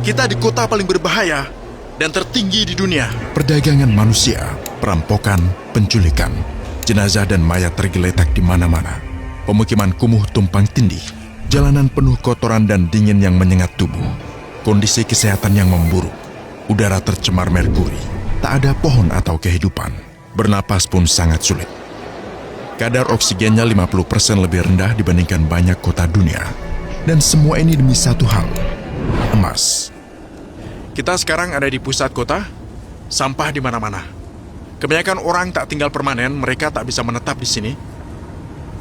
Kita di kota paling berbahaya dan tertinggi di dunia. Perdagangan manusia, perampokan, penculikan, jenazah dan mayat tergeletak di mana-mana. Pemukiman kumuh tumpang tindih, jalanan penuh kotoran dan dingin yang menyengat tubuh. Kondisi kesehatan yang memburuk, udara tercemar merkuri, tak ada pohon atau kehidupan. Bernapas pun sangat sulit. Kadar oksigennya 50% lebih rendah dibandingkan banyak kota dunia. Dan semua ini demi satu hal, emas. Kita sekarang ada di pusat kota, sampah di mana-mana. Kebanyakan orang tak tinggal permanen, mereka tak bisa menetap di sini.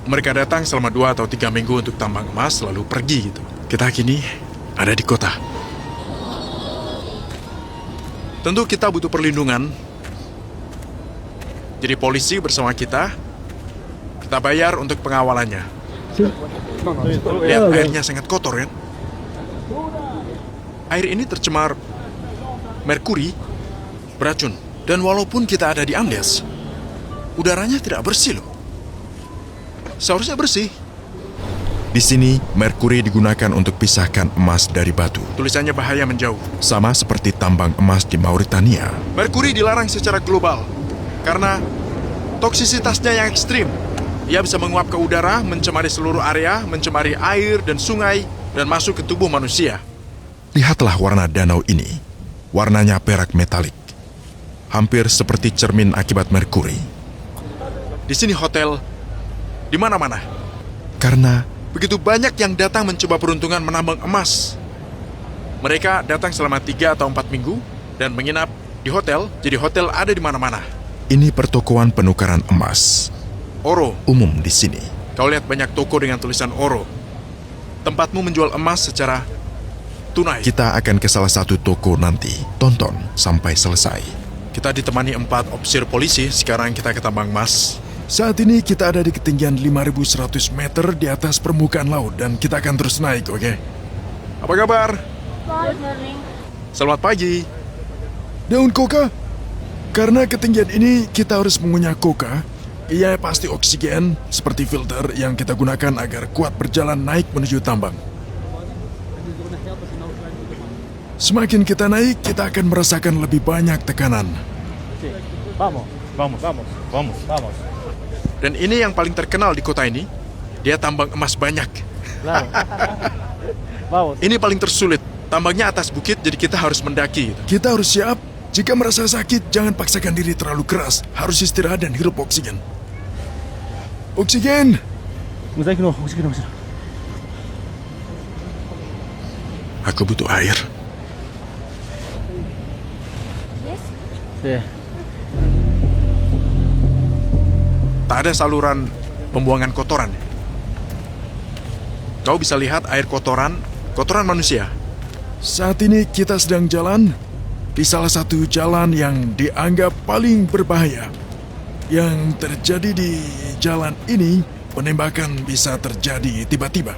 Mereka datang selama 2 atau 3 minggu untuk tambang emas, lalu pergi gitu. Kita kini ada di kota. Tentu kita butuh perlindungan. Jadi polisi bersama kita bayar untuk pengawalannya. Lihat, airnya sangat kotor kan? Air ini tercemar merkuri, beracun. Dan walaupun kita ada di Andes, udaranya tidak bersih loh. Seharusnya bersih. Di sini, merkuri digunakan untuk pisahkan emas dari batu. Tulisannya bahaya menjauh. Sama seperti tambang emas di Mauritania. Merkuri dilarang secara global karena toksisitasnya yang ekstrim. Ia bisa menguap ke udara, mencemari seluruh area, mencemari air dan sungai, dan masuk ke tubuh manusia. Lihatlah warna danau ini. Warnanya perak metalik. Hampir seperti cermin akibat merkuri. Di sini hotel, di mana-mana. Karena Begitu banyak yang datang mencoba peruntungan menambang emas. Mereka datang selama 3 atau 4 minggu dan menginap di hotel, jadi hotel ada di mana-mana. ini pertokoan penukaran emas. Oro. Umum di sini. Kau lihat banyak toko dengan tulisan oro. Tempatmu menjual emas secara tunai. Kita akan ke salah satu toko nanti. Tonton sampai selesai. Kita ditemani 4 ofisir polisi, sekarang kita ke tambang emas. Saat ini kita ada di ketinggian 5.100 meter di atas permukaan laut dan kita akan terus naik, oke? Apa kabar? Good morning. Selamat pagi. Daun koka. Karena ketinggian ini kita harus mengunyah koka. Ia pasti oksigen seperti filter yang kita gunakan agar kuat berjalan naik menuju tambang. Semakin kita naik, kita akan merasakan lebih banyak tekanan. Vamos, vamos, vamos, vamos, vamos. Dan ini yang paling terkenal di kota ini. Dia tambang emas banyak. Claro. Vamos. Ini paling tersulit. Tambangnya atas bukit, jadi kita harus mendaki. Kita harus siap. Jika merasa sakit, jangan paksakan diri terlalu keras. Harus istirahat dan hirup oksigen. Oksigen! Oxígeno, oxígeno, oxígeno. Aku butuh air. Yes. Sí. Tak ada saluran pembuangan kotoran. Kau bisa lihat air kotoran manusia. Saat ini kita sedang jalan di salah satu jalan yang dianggap paling berbahaya. Yang terjadi di jalan ini, penembakan bisa terjadi tiba-tiba.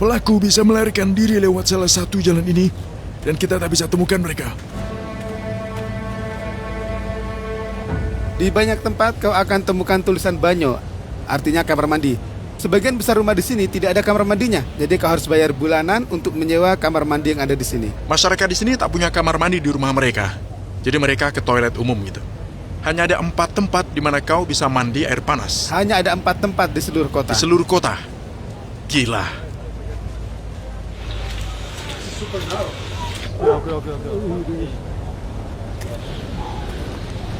Pelaku bisa melarikan diri lewat salah satu jalan ini, dan kita tak bisa temukan mereka. Di banyak tempat kau akan temukan tulisan banyo, artinya kamar mandi. Sebagian besar rumah di sini tidak ada kamar mandinya, jadi kau harus bayar bulanan untuk menyewa kamar mandi yang ada di sini. Masyarakat di sini tak punya kamar mandi di rumah mereka. Jadi mereka ke toilet umum gitu. Hanya ada 4 tempat di mana kau bisa mandi air panas. Hanya ada 4 tempat di seluruh kota. Di seluruh kota. Gila.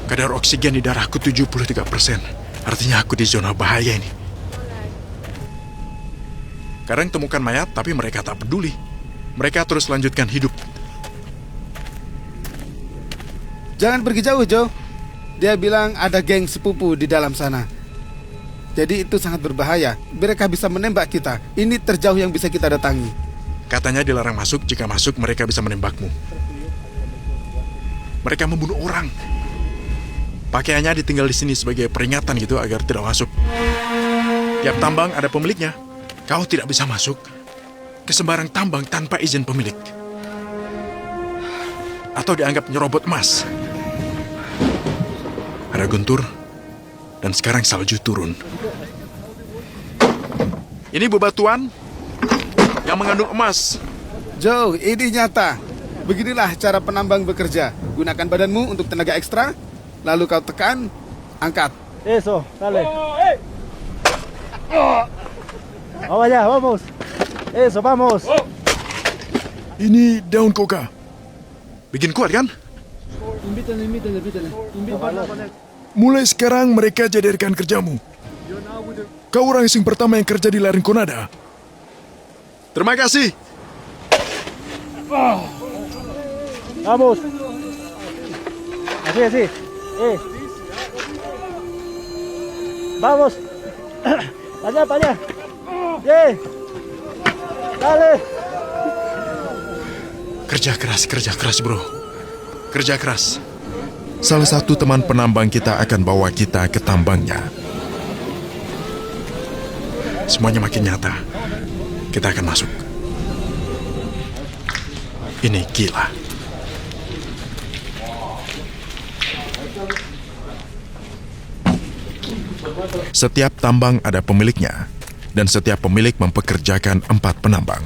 Kadar oksigen di darahku 73%. Artinya aku di zona bahaya ini. Kadang temukan mayat, tapi mereka tak peduli. Mereka terus lanjutkan hidup. Jangan pergi jauh, Joe. Dia bilang ada geng sepupu di dalam sana. Jadi itu sangat berbahaya. Mereka bisa menembak kita. Ini terjauh yang bisa kita datangi. Katanya dilarang masuk, jika masuk mereka bisa menembakmu. Mereka membunuh orang. Pakaiannya ditinggal di sini sebagai peringatan gitu agar tidak masuk. Tiap tambang ada pemiliknya. Kau tidak bisa masuk ke sembarang tambang tanpa izin pemilik. Atau dianggap nyerobot emas. Ada guntur, dan sekarang salju turun. Ini bebatuan yang mengandung emas. Joe, ini nyata. Beginilah cara penambang bekerja. Gunakan badanmu untuk tenaga ekstra, lalu kau tekan, angkat. Eso, dale. Vamos allá, vamos. Eso, vamos. Ini daun koka. Bikin kuat kan? Mulai sekarang mereka jadi rekan kerjamu. Kau orang asing pertama yang kerja di La Rinconada. Terima kasih. Vamos. Así, así. Vamos. Para allá. Dale. Kerja keras bro. Kerja keras. Salah satu teman penambang kita akan bawa kita ke tambangnya. Semuanya makin nyata. Kita akan masuk. Ini gila. Setiap tambang ada pemiliknya, dan setiap pemilik mempekerjakan 4 penambang.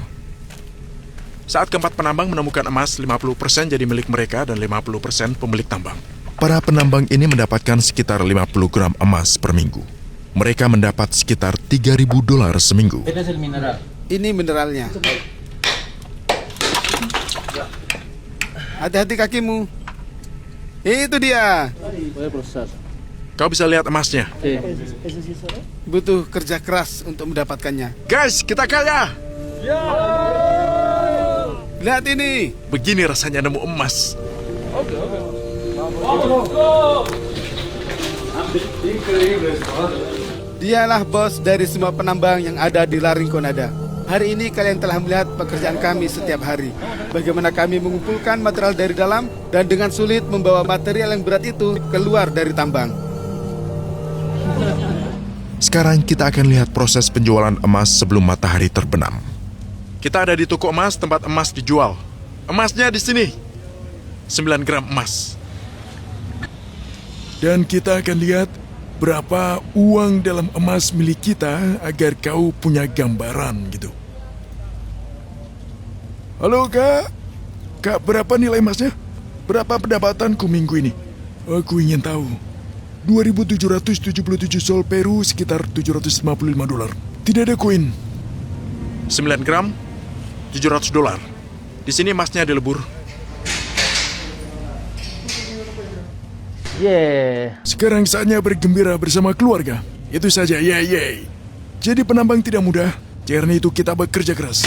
Saat keempat penambang menemukan emas, 50% jadi milik mereka dan 50% pemilik tambang. Para penambang ini mendapatkan sekitar 50 gram emas per minggu. Mereka mendapat sekitar $3.000 seminggu. Ini mineralnya. Hati-hati kakimu. Itu dia. Kau bisa lihat emasnya. Butuh kerja keras untuk mendapatkannya. Guys, kita kaya. Lihat ini. Begini rasanya nemu emas. Dialah bos dari semua penambang yang ada di La Rinconada. Hari ini kalian telah melihat pekerjaan kami setiap hari. Bagaimana kami mengumpulkan material dari dalam dan dengan sulit membawa material yang berat itu keluar dari tambang. Sekarang kita akan lihat proses penjualan emas sebelum matahari terbenam. Kita ada di toko emas, tempat emas dijual. Emasnya di sini. 9 gram emas. Dan kita akan lihat berapa uang dalam emas milik kita agar kau punya gambaran gitu. Halo kak, kak berapa nilai emasnya? Berapa pendapatanku minggu ini? Aku ingin tahu. 2.777 sol Peru sekitar $755. Tidak ada koin. 9 gram, $700. Di sini emasnya dilebur. Sekarang saatnya bergembira bersama keluarga. Itu saja, yeay. Jadi penambang tidak mudah, karena itu kita bekerja keras.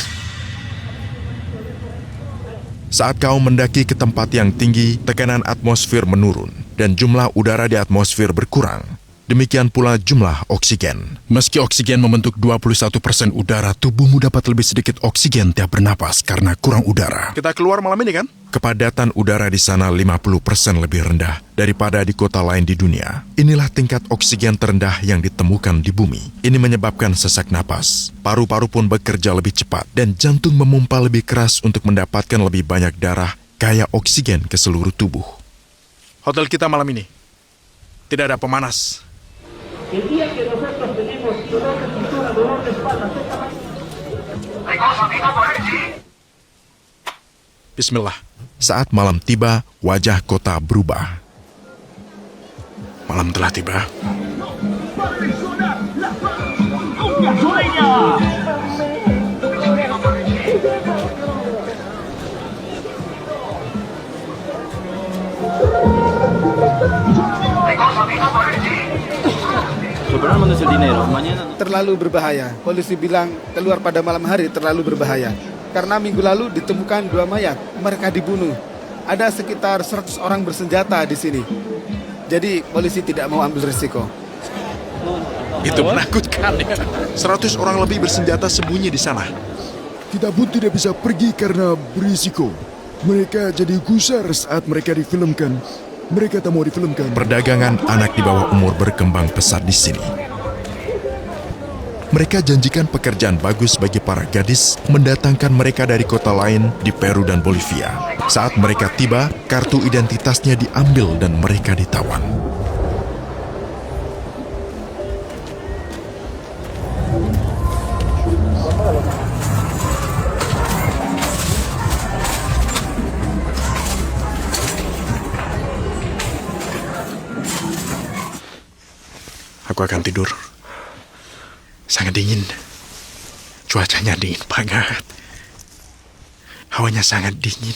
Saat kau mendaki ke tempat yang tinggi, tekanan atmosfer menurun dan jumlah udara di atmosfer berkurang. Demikian pula jumlah oksigen. Meski oksigen membentuk 21% udara, tubuhmu dapat lebih sedikit oksigen tiap bernapas karena kurang udara. Kita keluar malam ini kan? Kepadatan udara di sana 50% lebih rendah daripada di kota lain di dunia. Inilah tingkat oksigen terendah yang ditemukan di bumi. Ini menyebabkan sesak napas. Paru-paru pun bekerja lebih cepat dan jantung memompa lebih keras untuk mendapatkan lebih banyak darah kaya oksigen ke seluruh tubuh. Hotel kita malam ini tidak ada pemanas. Bismillah. Saat malam tiba, wajah kota berubah. Malam telah tiba. Terlalu berbahaya. Polisi bilang keluar pada malam hari terlalu berbahaya. Karena minggu lalu ditemukan 2 mayat. Mereka dibunuh. Ada sekitar 100 orang bersenjata di sini. Jadi polisi tidak mau ambil risiko. Itu menakutkan ya. 100 orang lebih bersenjata sembunyi di sana. Kita pun tidak bisa pergi karena berisiko. Mereka jadi gusar saat mereka difilmkan. Mereka tak mau difilmkan. Perdagangan anak di bawah umur berkembang pesat di sini. Mereka janjikan pekerjaan bagus bagi para gadis, mendatangkan mereka dari kota lain di Peru dan Bolivia. Saat mereka tiba, kartu identitasnya diambil dan mereka ditawan. aku akan tidur. Sangat dingin. Cuacanya dingin banget. Hawanya sangat dingin.